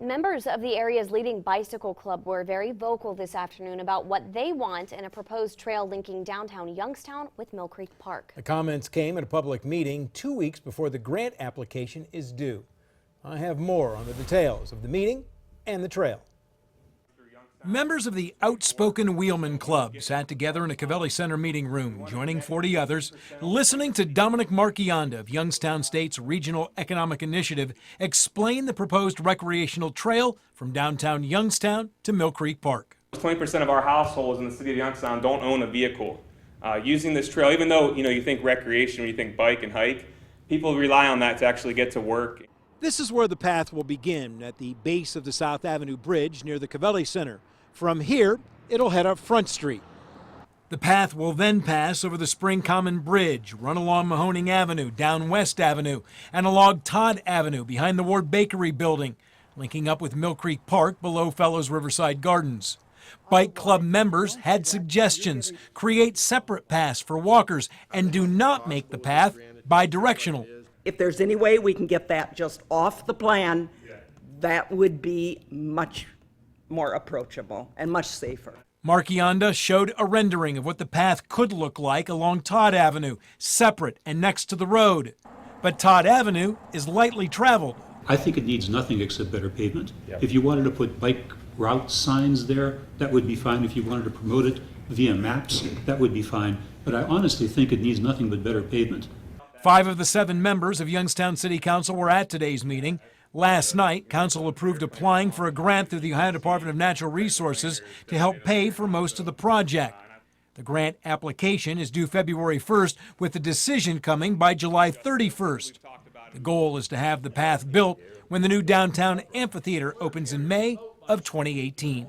Members of the area's leading bicycle club were very vocal this afternoon about what they want in a proposed trail linking downtown Youngstown with Mill Creek Park. The comments came at a public meeting 2 weeks before the grant application is due. I have more on the details of the meeting and the trail. Members of the Outspoken Wheelman Club sat together in a Covelli Center meeting room, joining 40 others, listening to Dominic Marchionda of Youngstown State's Regional Economic Initiative explain the proposed recreational trail from downtown Youngstown to Mill Creek Park. 20% of our households in the city of Youngstown don't own a vehicle. Using this trail, even though you think recreation, when you think bike and hike, people rely on that to actually get to work. This is where the path will begin, at the base of the South Avenue Bridge near the Covelli Center. From here, it'll head up Front Street. The path will then pass over the Spring Common Bridge, run along Mahoning Avenue, down West Avenue, and along Todd Avenue behind the Ward Bakery building, linking up with Mill Creek Park below Fellows Riverside Gardens. Bike club members had suggestions: create separate paths for walkers and do not make the path bi-directional. If there's any way we can get that just off the plan, that would be much more approachable and much safer. Marchionda showed a rendering of what the path could look like along Todd Avenue, separate and next to the road. But Todd Avenue is lightly traveled. I think it needs nothing except better pavement. If you wanted to put bike route signs there, that would be fine. If you wanted to promote it via maps, that would be fine. But I honestly think it needs nothing but better pavement. 5 of the 7 members of Youngstown City Council were at today's meeting. Last night, Council approved applying for a grant through the Ohio Department of Natural Resources to help pay for most of the project. The grant application is due February 1st, with the decision coming by July 31st. The goal is to have the path built when the new downtown amphitheater opens in May of 2018.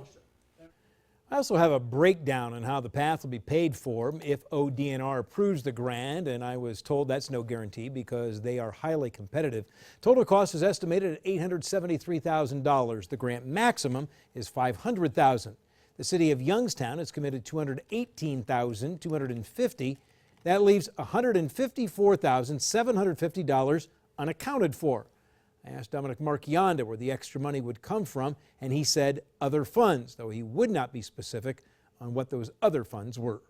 I also have a breakdown on how the path will be paid for if ODNR approves the grant, and I was told that's no guarantee because they are highly competitive. Total cost is estimated at $873,000. The grant maximum is $500,000. The city of Youngstown has committed $218,250. That leaves $154,750 unaccounted for. I asked Dominic Marchionda where the extra money would come from, and he said other funds, though he would not be specific on what those other funds were.